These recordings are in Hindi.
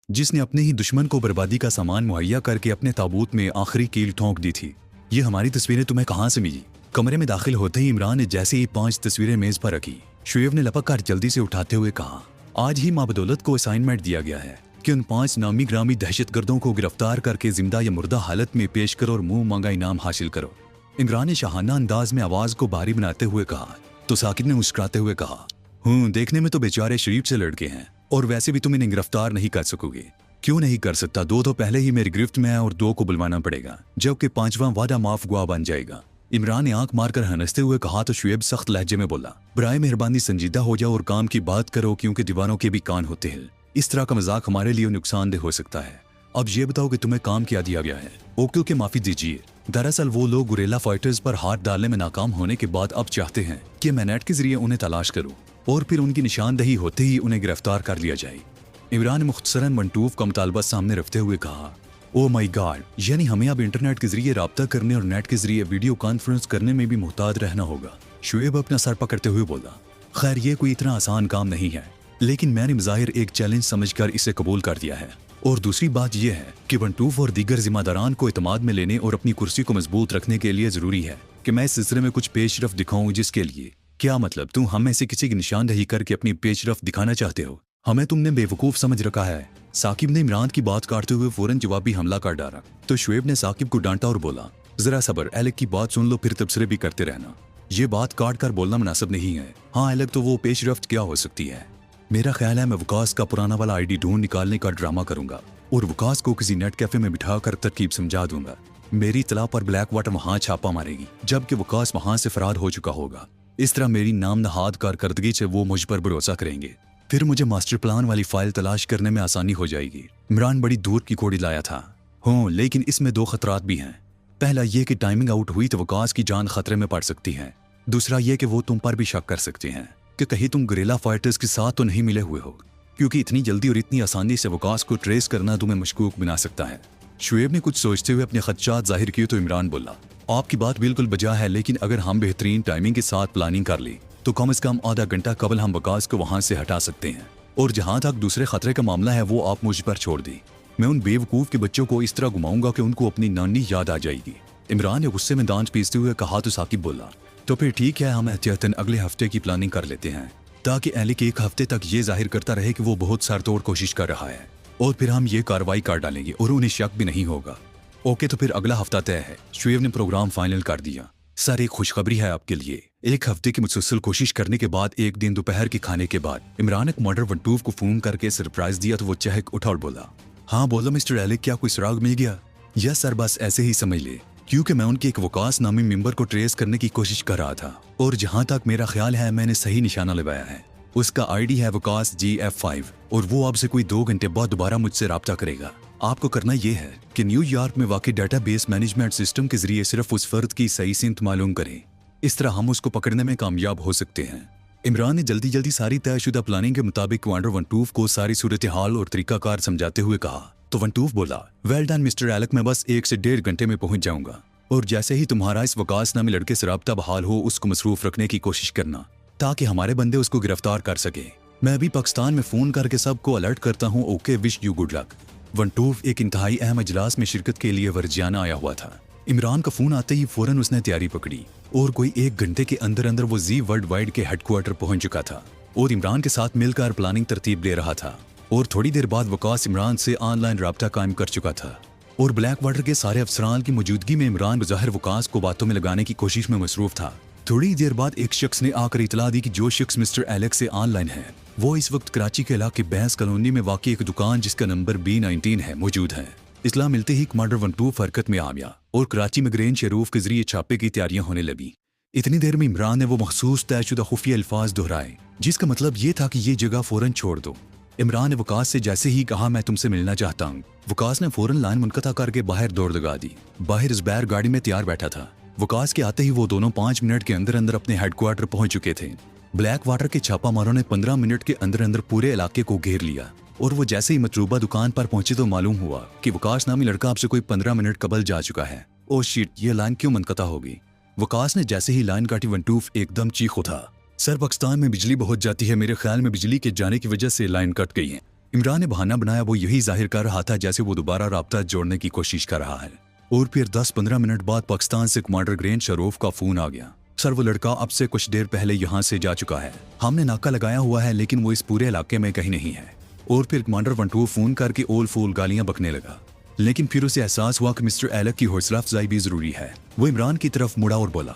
जिसने अपने ही दुश्मन को बर्बादी का सामान मुहैया करके अपने ताबूत में आखिरी कील ठोंक दी थी। ये हमारी तस्वीरें तुम्हें कहाँ से मिली? कमरे में दाखिल होते ही इमरान ने जैसे ही 5 तस्वीरें मेज पर रखी, शुएब ने लपक कर जल्दी से उठाते हुए कहा, आज ही माँ बदौलत को असाइनमेंट दिया गया है कि उन 5 नामी ग्रामी दहशतगर्दों को गिरफ्तार करके जिंदा या मुर्दा हालत में पेश करो और मुंह मांगा इनाम हासिल करो। इमरान ने शाहाना अंदाज में आवाज को भारी बनाते हुए कहा, तो साकिब ने मुस्कुराते हुए कहा, देखने में तो बेचारे शरीफ से लड़के हैं और वैसे भी तुम इन्हें गिरफ्तार नहीं कर सकोगे। क्यों नहीं कर सकता? 2 तो पहले ही मेरी गिरफ्त में है और 2 को बुलवाना पड़ेगा, जबकि 5वां वादा माफ गुआ बन जाएगा। इमरान ने आंख मारकर हंसते हुए कहा तो शुएब सख्त लहजे में बोला, बराए मेहरबानी संजीदा हो जाओ और काम की बात करो, क्योंकि दीवारों के भी कान होते हैं। इस तरह का मजाक हमारे लिए नुकसानदेह हो सकता है। अब ये बताओ कि तुम्हें काम क्या दिया गया है? ओके के माफी दीजिए, दरअसल वो लोग गुरेला फाइटर्स पर हाथ डालने में नाकाम होने के बाद अब चाहते हैं कि मैं नेट के जरिए उन्हें तलाश करूं और फिर उनकी निशानदही होते ही उन्हें गिरफ्तार कर लिया जाए। इमरान ने मुख्तसरन मंटूफ का मुतालबा सामने रखते हुए कहा, ओ माई गॉड, यानी हमें अब इंटरनेट के जरिए राब्ता करने और नेट के जरिए वीडियो कॉन्फ्रेंस करने में भी मुहताद रहना होगा। शुएब अपना सर पकड़ते हुए बोला, खैर ये कोई इतना आसान काम नहीं है, लेकिन मैंने ज़ाहिर एक चैलेंज समझकर इसे कबूल कर दिया है। और दूसरी बात यह है कि मंटूफ और दीगर जिम्मेदारान को इत्मीनान में लेने और अपनी कुर्सी को मजबूत रखने के लिए जरूरी है कि मैं इस सिलसिले में कुछ पेशरफ दिखाऊं। जिसके लिए क्या मतलब? तुम हम में से किसी की निशानदही करके अपनी पेशरफ दिखाना चाहते हो? हमें तुमने बेवकूफ समझ रखा है। साकिब ने इमरान की बात काटते हुए फौरन जवाबी हमला कर डाला, तो शुएब ने साकिब को डांटा और बोला, जरा सबर, एलेक की बात सुन लो, फिर तबसरे भी करते रहना। ये बात काट कर बोलना मुनासिब नहीं है। हाँ एलेक, तो वो पेशरफ्त क्या हो सकती है? मेरा ख्याल है मैं वकास का पुराना वाला आईडी ढूंढ निकालने का ड्रामा करूंगा और वकास को किसी नेट कैफे में बिठा कर तरकीब समझा दूंगा। मेरी इतला पर ब्लैक वाटर वहां छापा मारेगी, जबकि वकास वहां से फरार हो चुका होगा। इस तरह मेरी नाम नहाद कारकर्दगी से वो मुझ पर भरोसा करेंगे, फिर मुझे मास्टर प्लान वाली फाइल तलाश करने में आसानी हो जाएगी। इमरान बड़ी दूर की कोड़ी लाया था, लेकिन इसमें 2 खतरात भी हैं। पहला यह कि टाइमिंग आउट हुई तो वकास की जान खतरे में पड़ सकती है। दूसरा यह कि वो तुम पर भी शक कर सकते हैं कि कहीं तुम गुरेला फाइटर्स के साथ तो नहीं मिले हुए हो, क्योंकि इतनी जल्दी और इतनी आसानी से वकास को ट्रेस करना तुम्हें मशकूक बना सकता है। शुएब ने कुछ सोचते हुए अपने खदशात जाहिर किए तो इमरान बोला, आपकी बात बिल्कुल बजा है, लेकिन अगर हम बेहतरीन टाइमिंग के साथ प्लानिंग कर ली तो कम से कम आधा घंटा कबल हम वकास को वहां से हटा सकते हैं। और जहां तक दूसरे खतरे का मामला है वो आप मुझ पर छोड़ दी। मैं उन बेवकूफ के बच्चों को इस तरह घुमाऊंगा कि उनको अपनी नानी याद आ जाएगी। इमरान ने गुस्से में दांत पीसते हुए कहा तो साकिब बोला, तो फिर ठीक है, हम एहतियातन अगले हफ्ते की प्लानिंग कर लेते हैं, ताकि एलिक 1 हफ्ते तक ये जाहिर करता रहे कि वो बहुत सरतोड़ कोशिश कर रहा है, और फिर हम ये कार्रवाई कर डालेंगे और उन्हें शक भी नहीं होगा। ओके, तो फिर अगला हफ्ता तय है। शुएब ने प्रोग्राम फाइनल कर दिया। सर, एक खुशखबरी है आपके लिए। 1 हफ्ते की मुसलसल कोशिश करने के बाद एक दिन दोपहर के खाने के बाद इमरान ने कमांडर मंटूफ को फोन करके सरप्राइज दिया तो वो चहक उठा और बोला, हाँ बोलो मिस्टर एलिक, क्या कोई सुराग मिल गया? यस सर, बस ऐसे ही समझ ले, क्योंकि मैं उनके एक वकास नामी मेंबर को ट्रेस करने की कोशिश कर रहा था और जहां तक मेरा ख्याल है मैंने सही निशाना लगाया है। उसका आईडी है वकास GF5 और वो अब से कोई 2 घंटे बाद दोबारा मुझसे राब्ता करेगा। आपको करना यह है कि न्यूयॉर्क में वाकई डेटाबेस मैनेजमेंट सिस्टम के जरिए सिर्फ उस फर्द की सही सिंत मालूम करें। इस तरह हम उसको पकड़ने में कामयाब हो सकते हैं। इमरान ने जल्दी जल्दी सारी तयशुदा प्लानिंग के मुताबिक कमांडर मंटूफ को सारी सूरत हाल और तरीकाकार समझाते हुए कहा, तो मंटूफ बोला, वेल डन मिस्टर एलेक, मैं बस 1 से 1.5 घंटे में पहुंच जाऊंगा और जैसे ही तुम्हारा इस वकास नामी लड़के से राब्ता बहाल हो उसको मसरूफ रखने की कोशिश करना ताकि हमारे बंदे उसको गिरफ्तार कर सके। मैं अभी पाकिस्तान में फोन करके सबको अलर्ट करता हूँ। Okay, wish you good luck. मंटूफ एक इंतहाई अहम इजलास में शिरकत के लिए वर्जियाना आया हुआ था। इमरान का फोन आते ही फौरन उसने तैयारी पकड़ी और कोई 1 घंटे के अंदर अंदर वो जी वर्ल्ड वाइड के हेडक्वार्टर पहुंच चुका था और इमरान के साथ मिलकर प्लानिंग तरतीब दे रहा था। और थोड़ी देर बाद वकास इमरान से ऑनलाइन राब्ता कायम कर चुका था और ब्लैक वाटर के सारे अफसरान की मौजूदगी में इमरान बज़ाहिर वकास को बातों में लगाने की कोशिश में मसरूफ था। थोड़ी देर बाद एक शख्स ने आकर इतला दी कि जो शख्स मिस्टर एलेक से ऑनलाइन है वो इस वक्त कराची के इलाके बैंस कॉलोनी में वाकई एक दुकान जिसका नंबर B19 है मौजूद है। इतला मिलते ही कमांडर मंटूफ हरकत में आ गया और कराची में ग्रेन शरूफ के जरिए छापे की तैयारियां होने लगी। इतनी देर में इमरान ने वो मखसूस तयशुदा खुफिया अल्फाज दोहराए जिसका मतलब ये था कि ये जगह फौरन छोड़ दो। इमरान ने वकास से जैसे ही कहा, मैं तुमसे मिलना चाहता हूँ, वकास ने फौरन लाइन मुनक़ता करके बाहर दौड़ लगा दी। बाहर ज़ुबैर गाड़ी में तैयार बैठा था। वकास के आते ही वो दोनों 5 मिनट के अंदर अंदर अपने हेडक्वार्टर पहुंच चुके थे। ब्लैक वाटर के छापा मारों ने 15 मिनट के अंदर अंदर पूरे इलाके को घेर लिया और वो जैसे ही मतलूबा दुकान पर पहुंचे तो मालूम हुआ कि वकास नामी लड़का आपसे कोई 15 मिनट कबल जा चुका है। ओ शिट, ये लाइन क्यों मुनक़ता होगी? वकास ने जैसे ही लाइन काटी मंटूफ एकदम चीख उठा, सर पाकिस्तान में बिजली बहुत जाती है, मेरे ख्याल में बिजली के जाने की वजह से लाइन कट गई है। इमरान ने बहाना बनाया वो यही जाहिर कर रहा था जैसे वो दोबारा राब्ता जोड़ने की कोशिश कर रहा है। और फिर 10-15 मिनट बाद पाकिस्तान से कमांडर ग्रेन शरोफ का फोन आ गया। सर वो लड़का अब से कुछ देर पहले यहाँ से जा चुका है, हमने नाका लगाया हुआ है लेकिन वो इस पूरे इलाके में कहीं नहीं है। और फिर कमांडर वंटू फोन करके ओल फूल गालियां बकने लगा। लेकिन फिर उसे एहसास हुआ कि मिस्टर एलक की हौसला अफजाई भी जरूरी है। वो इमरान की तरफ मुड़ा और बोला,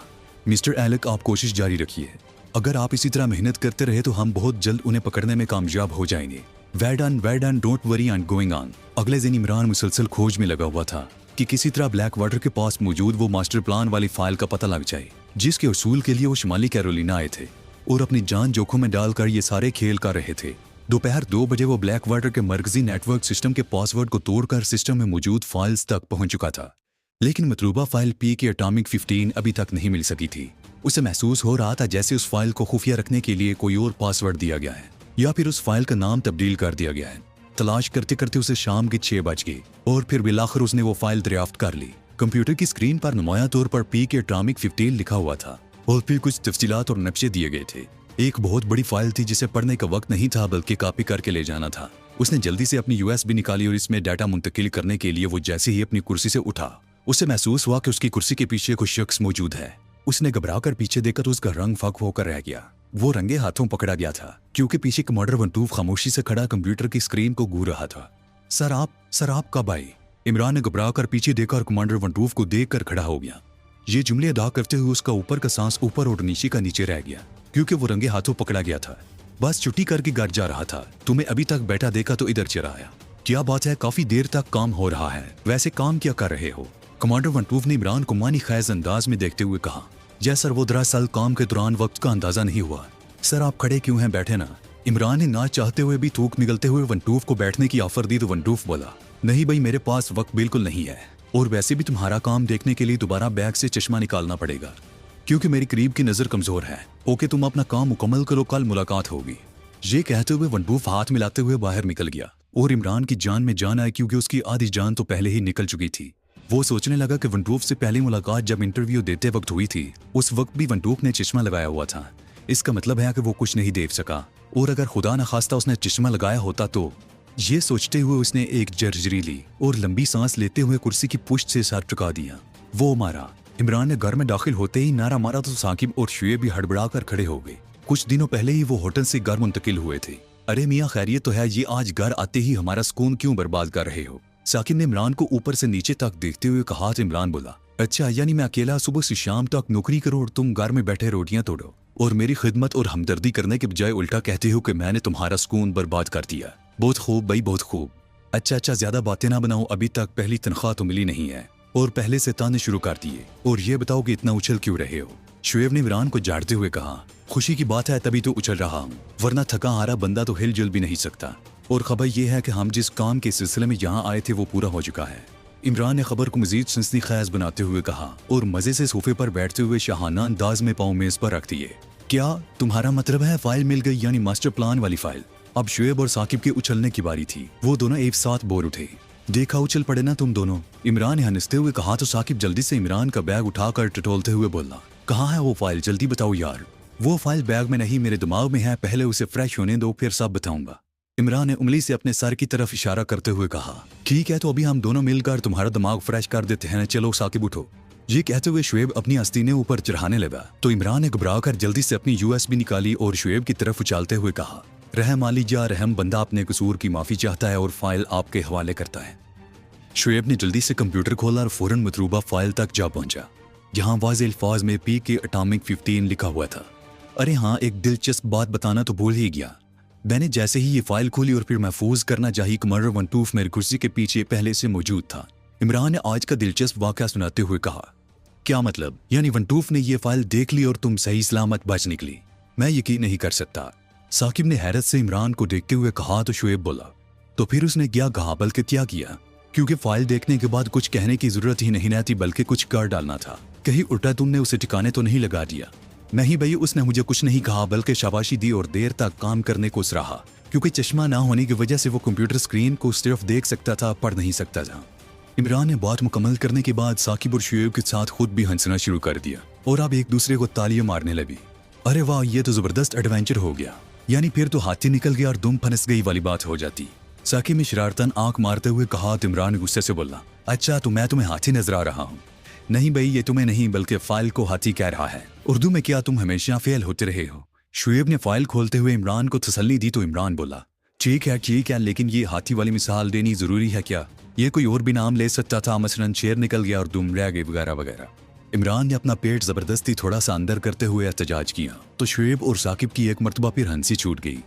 मिस्टर एलक आप कोशिश जारी रखिए, अगर आप इसी तरह मेहनत करते रहे तो हम बहुत जल्द उन्हें पकड़ने में कामयाब हो जाएंगे। Well done, don't worry and going on. अगले दिन इमरान मुसलसल खोज में लगा हुआ था कि किसी तरह ब्लैक वाटर के पास मौजूद वो मास्टर प्लान वाली फाइल का पता लग जाए जिसके उसूल के लिए वो शुमाली कैरोलिना आए थे और अपनी जान जोखिम में डालकर ये सारे खेल कर रहे थे। दोपहर 2 बजे वो ब्लैक वाटर के मरकजी नेटवर्क सिस्टम के पासवर्ड को तोड़कर सिस्टम में मौजूद फाइल्स तक पहुंच चुका था। लेकिन मतलूबा फाइल पी की एटॉमिक 15 अभी तक नहीं मिल सकी थी। उसे महसूस हो रहा था जैसे उस फाइल को खुफिया रखने के लिए कोई और पासवर्ड दिया गया है या फिर उस फाइल का नाम तब्दील कर दिया गया है। तलाश करते करते उसे शाम के 6 बज गए और फिर बिलाखिर उसने वो फाइल दरियाफ्त कर ली। कंप्यूटर की स्क्रीन पर नुमाया तौर पर पी के एटॉमिक 15 लिखा हुआ था और फिर कुछ तफसीलात और नक्शे दिए गए थे। एक बहुत बड़ी फाइल थी जिसे पढ़ने का वक्त नहीं था बल्कि कॉपी करके ले जाना था। उसने जल्दी से अपनी USB निकाली और इसमें डाटा मुंतकिल करने के लिए वो जैसे ही अपनी कुर्सी से उठा उसे महसूस हुआ कि उसकी कुर्सी के पीछे कोई शख्स मौजूद है। उसने घबराकर पीछे देखा तो उसका रंग फक होकर रह गया। वो रंगे हाथों पकड़ा गया था क्योंकि पीछे कमांडर वंटूफ खामोशी से खड़ा कंप्यूटर की स्क्रीन को घूर रहा था। सर आप कब आए? इमरान ने घबराकर पीछे देखा और कमांडर वंटूफ को देखकर खड़ा हो गया। ये जुमले अदा करते हुए उसका ऊपर का सांस ऊपर और नीचे का नीचे रह गया क्योंकि वो रंगे हाथों पकड़ा गया था। बस छुट्टी करके घर जा रहा था, तुम्हें अभी तक बैठा देखा तो इधर चला आया। क्या बात है, काफी देर तक काम हो रहा है, वैसे काम क्या कर रहे हो? कमांडर वंटूफ ने इमरान को मानी खैज अंदाज में देखते हुए कहा, जय सर वो दरअसल काम के दौरान वक्त का अंदाजा नहीं हुआ। सर आप खड़े क्यों हैं, बैठे ना। इमरान ने ना चाहते हुए भी थूक निगलते हुए वंटूफ को बैठने की ऑफर दी तो वंटूफ बोला, नहीं भाई मेरे पास वक्त बिल्कुल नहीं है और वैसे भी तुम्हारा काम देखने के लिए दोबारा बैग से चश्मा निकालना पड़ेगा क्योंकि मेरी करीब की नजर कमजोर है। ओके तुम अपना काम मुकम्मल करो, कल मुलाकात होगी। ये कहते हुए वंटूफ हाथ मिलाते हुए बाहर निकल गया और इमरान की जान में जान आई क्योंकि उसकी आधी जान तो पहले ही निकल चुकी थी। वो सोचने लगा कि वंटूफ से पहली मुलाकात जब इंटरव्यू देते वक्त हुई थी उस वक्त भी वंटूफ ने चश्मा लगाया हुआ था। इसका मतलब है कि वो कुछ नहीं देख सका और अगर खुदा न खास्ता उसने चश्मा लगाया होता तो। ये सोचते हुए उसने एक जर्जरीली और लंबी सांस लेते हुए कुर्सी की पुश्त से सर झुका दिया। वो मारा। इमरान ने घर में दाखिल होते ही नारा मारा तो साकिब और शुएब भी हड़बड़ाकर खड़े हो गए। कुछ दिनों पहले ही वो होटल से घर मुंतकिल हुए थे। अरे मियाँ खैरियत तो है, ये आज घर आते ही हमारा सुकून क्यों बर्बाद कर रहे हो? साकिब ने इमरान को ऊपर से नीचे तक देखते हुए कहा तो इमरान बोला, अच्छा यानी मैं अकेला सुबह से शाम तक नौकरी करूं और तुम घर में बैठे रोटियां तोड़ो और मेरी खिदमत और हमदर्दी करने के बजाय उल्टा कहते हो कि मैंने तुम्हारा सुकून बर्बाद कर दिया। बहुत खूब भाई, बहुत खूब। अच्छा ज्यादा बातें ना बनाओ, अभी तक पहली तनख्वाह तो मिली नहीं है और पहले से ताने शुरू कर दिए। और ये बताओ कि इतना उछल क्यों रहे हो? शुएब ने इमरान को झाड़ते हुए कहा, खुशी की बात है तभी तो उछल रहा हूँ, वरना थका हारा बंदा तो हिल जुल भी नहीं सकता। और खबर यह है कि हम जिस काम के सिलसिले में यहाँ आए थे वो पूरा हो चुका है। इमरान ने खबर को मजीद सनसनीखेज बनाते हुए कहा और मजे से सोफे पर बैठते हुए शाहाना अंदाज में पाँव मेज पर रख दिए। क्या तुम्हारा मतलब है फाइल मिल गई, यानी मास्टर प्लान वाली फाइल? अब शुएब और साकिब के उछलने की बारी थी। वो दोनों एक साथ बोल उठे। देखा उछल पड़े ना तुम दोनों, इमरान ने हंसते हुए कहा तो साकिब जल्दी से इमरान का बैग उठाकर टटोलते हुए बोला, कहाँ है वो फाइल, जल्दी बताओ यार। वो फाइल बैग में नहीं मेरे दिमाग में है, पहले उसे फ्रेश होने दो फिर सब बताऊंगा। इमरान ने उंगली से अपने सर की तरफ इशारा करते हुए कहा, ठीक है तो अभी हम दोनों मिलकर तुम्हारा दिमाग फ्रेश कर देते हैं, चलो साकिब उठो। ये कहते हुए शुएब अपनी आस्तीनें ऊपर चढ़ाने लगा तो इमरान ने घबराकर जल्दी से अपनी USB निकाली और शुएब की तरफ उछालते हुए कहा, रहम आली जा रहम, बंदा अपने कसूर की माफी चाहता है और फाइल आपके हवाले करता है। शुएब ने जल्दी से कंप्यूटर खोला और फौरन मतलूबा फाइल तक जा पहुंचा जहां वाज़े अल्फाज में पी के एटॉमिक 15 लिखा हुआ था। अरे हाँ, एक दिलचस्प बात बताना तो भूल ही गया। मैंने जैसे ही ये फाइल खोली और फिर महफूज करना चाहिए, कमांडर वंटूफ मेरी कुर्सी के पीछे पहले से मौजूद था। इमरान ने आज का दिलचस्प वाकया सुनाते हुए कहा, क्या मतलब, यानी वंटूफ ने ये फाइल देख ली और तुम सही सलामत बच निकली? मैं यकीन नहीं कर सकता। साकिब ने हैरत से इमरान को देखते हुए कहा तो शुएब बोला, तो फिर उसने क्या कहा, बल्कि क्या किया? क्योंकि फाइल देखने के बाद कुछ कहने की जरूरत ही नहीं रहती बल्कि कुछ कर डालना था। कहीं उल्टा तुमने उसे ठिकाने तो नहीं लगा दिया? नहीं भाई, उसने मुझे कुछ नहीं कहा बल्कि शाबाशी दी और देर तक काम करने को सराहा क्योंकि चश्मा ना होने की वजह से वो कंप्यूटर स्क्रीन को सिर्फ देख सकता था, पढ़ नहीं सकता था। इमरान ने बात मुकम्मल करने के बाद साकिब और शुएब के साथ खुद भी हंसना शुरू कर दिया और अब एक दूसरे को तालियां मारने लगी। अरे वाह, ये तो जबरदस्त एडवेंचर हो गया, यानी फिर तो हाथी निकल गया और दुम फंस गई वाली बात हो जाती। साकिब ने शरारतन आंख मारते हुए कहा तो इमरान गुस्से से बोला, अच्छा तो मैं तुम्हें हाथी नजर आ रहा हूँ? नहीं भाई, ये तुम्हें नहीं बल्कि फाइल को हाथी कह रहा है। उर्दू में क्या तुम हमेशा फेल होते रहे हो? शुएब ने फाइल खोलते हुए इमरान को तसल्ली दी तो इमरान बोला, ठीक है, लेकिन ये हाथी वाली मिसाल देनी जरूरी है क्या? ये कोई और भी नाम ले सकता था, मसलन शेर निकल गया और दुम रह गई वगैरह वगैरह। इमरान ने अपना पेट जबरदस्ती थोड़ा सा अंदर करते हुए एहतजाज किया तो शुएब और साकिब की एक मरतबा फिर हंसी छूट गई।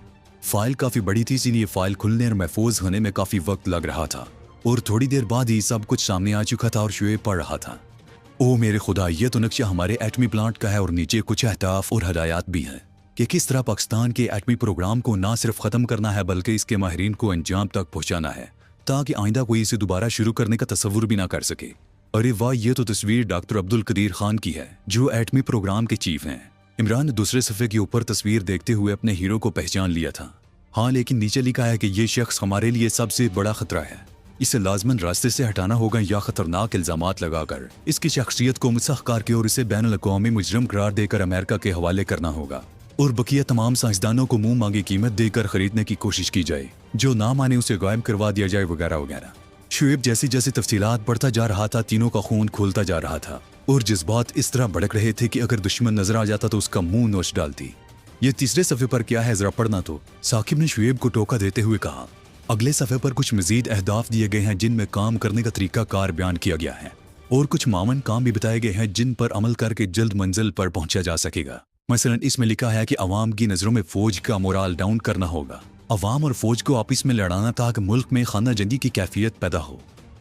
फाइल काफी बड़ी थी, इसीलिए फाइल खुलने और महफूज होने में काफी वक्त लग रहा था और थोड़ी देर बाद ही सब कुछ सामने आ चुका था और शुएब पढ़ रहा था, ओ मेरे खुदा, ये तो नक्शा हमारे एटमी प्लांट का है और नीचे कुछ अहदाफ और हदायत भी हैं कि किस तरह पाकिस्तान के एटमी प्रोग्राम को ना सिर्फ खत्म करना है बल्कि इसके माहिरीन को अंजाम तक पहुंचाना है ताकि आइंदा कोई इसे दोबारा शुरू करने का तस्वुर भी ना कर सके। अरे वाह, ये तो तस्वीर डॉक्टर अब्दुल कदीर खान की है जो एटमी प्रोग्राम के चीफ हैं। इमरान ने दूसरे सफ़े के ऊपर तस्वीर देखते हुए अपने हीरो को पहचान लिया था। हाँ, लेकिन नीचे लिखा है कि ये शख्स हमारे लिए सबसे बड़ा खतरा है, इसे लाजमन रास्ते से हटाना होगा या खतरनाक इल्जामात लगाकर इसकी शख्सियत को मुसख करके और इसे बैनुल अक़वामी मुजरम करार देकर अमेरिका के हवाले करना होगा और बकिया तमाम साइंसदानों को मुंह मांगी कीमत देकर खरीदने की कोशिश की जाए, जो ना माने उसे गायब करवा दिया जाए वगैरह वगैरह। शुएब जैसे जैसे तफसीलात बढ़ता जा रहा था, तीनों का खून खोलता जा रहा था और जज्बात इस तरह भड़क रहे थे कि अगर दुश्मन नजर आ जाता तो उसका मुंह नोच डालती। ये तीसरे सफ़े पर क्या है, जरा पढ़ना तो। साकिब ने शुएब को टोका देते हुए कहा, अगले सफ़े पर कुछ मजीद अहदाफ दिए गए हैं जिनमें काम करने का तरीका कार बयान किया गया है और कुछ मामन काम भी बताए गए हैं जिन पर अमल करके जल्द मंजिल पर पहुंचा जा सकेगा। मसलन इसमें लिखा है कि अवाम की नज़रों में फौज का मोराल डाउन करना होगा, अवाम और फौज को आपस में लड़ाना ताकि मुल्क में खाना जंगी की कैफियत पैदा हो।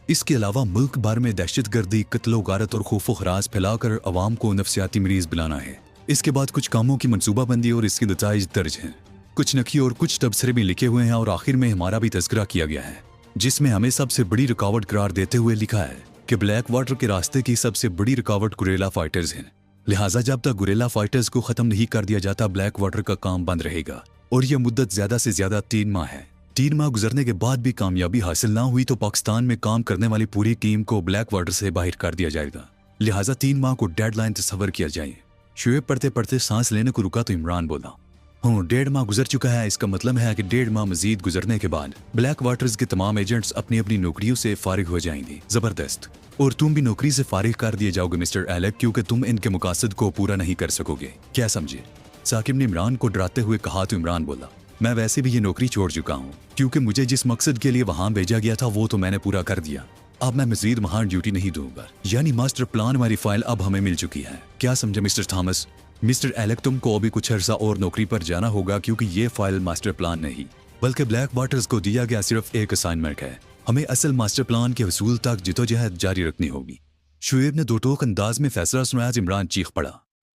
इसके अलावा मुल्क भर में दहशत गर्दी, कत्लो गारत और खौफो खराज फैलाकर अवाम को नफ्सियाती मरीज बनाना है। इसके बाद कुछ कामों की मनसूबाबंदी और इसके नताइज दर्ज हैं, कुछ नकी और कुछ तबसरे भी लिखे हुए हैं और आखिर में हमारा भी तज़किरा किया गया है जिसमें हमें सबसे बड़ी रुकावट करार देते हुए लिखा है कि ब्लैक वाटर के रास्ते की सबसे बड़ी रुकावट गुरेला फाइटर्स हैं, लिहाजा जब तक गुरेला फाइटर्स को खत्म नहीं कर दिया जाता ब्लैक वाटर का काम बंद रहेगा और यह मुद्दत ज्यादा से ज्यादा 3 माह है। 3 माह गुजरने के बाद भी कामयाबी हासिल ना हुई तो पाकिस्तान में काम करने वाली पूरी टीम को ब्लैक वाटर से बाहर कर दिया जाएगा, लिहाजा 3 माह को डेडलाइन तस्वर किया जाए। शुएब पढ़ते पढ़ते सांस लेने को रुका तो इमरान बोला, हाँ 1.5 माह गुजर चुका है, इसका मतलब है कि 1.5 माह मजीद गुजरने के बाद ब्लैक वाटर्स के तमाम एजेंट्स अपनी अपनी नौकरियों से फारिग हो जाएंगे। जबरदस्त, और तुम भी नौकरी से फारिग कर दिए जाओगे मिस्टर एलेक, क्योंकि तुम इनके मुकासद को पूरा नहीं कर सकोगे, क्या समझे? साकिब ने इमरान को डराते हुए कहा तो इमरान बोला, मैं वैसे भी ये नौकरी छोड़ चुका हूँ क्योंकि मुझे जिस मकसद के लिए वहाँ भेजा गया था वो तो मैंने पूरा कर दिया, अब मैं मजीद वहाँ ड्यूटी नहीं दूंगा। यानी मास्टर प्लान वाली फाइल अब हमें मिल चुकी है, क्या समझे मिस्टर थॉमस? मिस्टर एलेक, तुमको अभी कुछ अर्सा और नौकरी पर जाना होगा क्योंकि ये फाइल मास्टर प्लान नहीं बल्कि ब्लैक वाटर्स को दिया गया सिर्फ एक असाइनमेंट है, हमें असल मास्टर प्लान के हसूल तक जिदोजहद जारी रखनी होगी। शुएब ने दो टोक अंदाज में फैसला सुनाया। इमरान चीख पड़ा,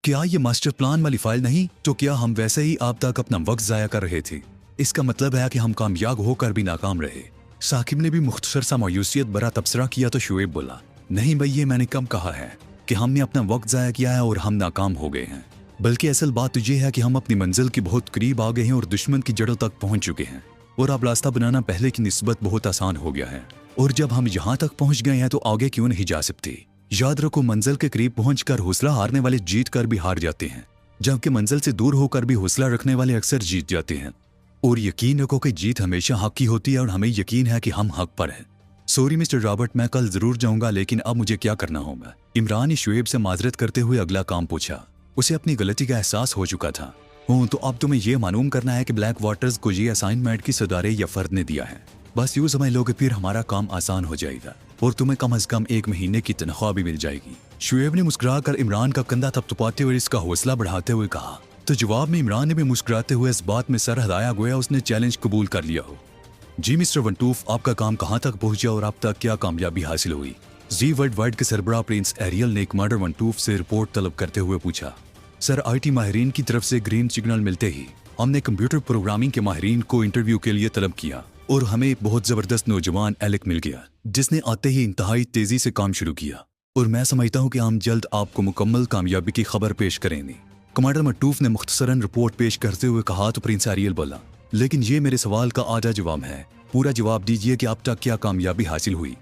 क्या ये मास्टर प्लान वाली फाइल नहीं? तो क्या हम वैसे ही आप तक अपना वक्त जाया कर रहे थे? इसका मतलब है कि हम कामयाब होकर भी नाकाम रहे। साकिब ने भी मुख्तसर सा मायूसियत भरा तबसरा किया तो शुएब बोला, नहीं भाई, ये मैंने कब कहा है कि हमने अपना वक्त जाया किया है और हम नाकाम हो गए हैं, बल्कि असल बात तो ये है कि हम अपनी मंजिल के बहुत करीब आ गए हैं और दुश्मन की जड़ों तक पहुंच चुके हैं और अब रास्ता बनाना पहले की निस्बत बहुत आसान हो गया है और जब हम यहाँ तक पहुंच गए हैं तो आगे क्यों नहीं जा सकते? याद रखो, मंजिल के करीब पहुंचकर हौसला हारने वाले जीत कर भी हार जाते हैं, जबकि मंजिल से दूर होकर भी हौसला रखने वाले अक्सर जीत जाते हैं। और यकीन रखो कि जीत हमेशा हक की होती है और हमें यकीन है कि हम हक पर हैं। सॉरी मिस्टर रॉबर्ट, मैं कल जरूर जाऊंगा, लेकिन अब मुझे क्या करना होगा? इमरान ने शुएब से माजरत करते हुए अगला काम पूछा। उसे अपनी गलती का एहसास हो चुका था। तो अब तुम्हें यह मालूम करना है कि ब्लैक वाटर्स को ये असाइनमेंट की सदारे या फर्द ने दिया है, बस यूँ समझ लो कि फिर हमारा काम आसान हो जाएगा और तुम्हें कम अज कम 1 महीने की तनख्वाह भी मिल जाएगी। शुएब ने मुस्कुराकर इमरान का कंधा थपथपाते हुए इसका हौसला बढ़ाते हुए कहा, तो जवाब में इमरान ने भी मुस्कुराते हुए इस बात में सर हिलाया गोया उसने चैलेंज कबूल कर लिया हो। जी मिस्टर वंटूफ, आपका काम कहाँ तक पहुंचा और अब तक क्या कामयाबी हासिल हुई? जी वर्ल्ड वाइड के सरबराह प्रिंस एरियल ने कमांडर वंटूफ से रिपोर्ट तलब करते हुए पूछा। सर, IT माहिरीन की तरफ से ग्रीन सिग्नल मिलते ही हमने कंप्यूटर प्रोग्रामिंग के माहिरीन को इंटरव्यू के लिए तलब किया और हमें एक बहुत जबरदस्त नौजवान एलेक मिल गया जिसने आते ही इंतहाई तेजी से काम शुरू किया और मैं समझता हूँ कि हम जल्द आपको मुकम्मल कामयाबी की खबर पेश करेंगे। कमांडर वंटूफ ने मुख्तसरन रिपोर्ट पेश करते हुए कहा तो प्रिंस एरियल बोला, लेकिन ये मेरे सवाल का आधा जवाब है, पूरा जवाब दीजिए कि अब तक क्या कामयाबी हासिल हुई।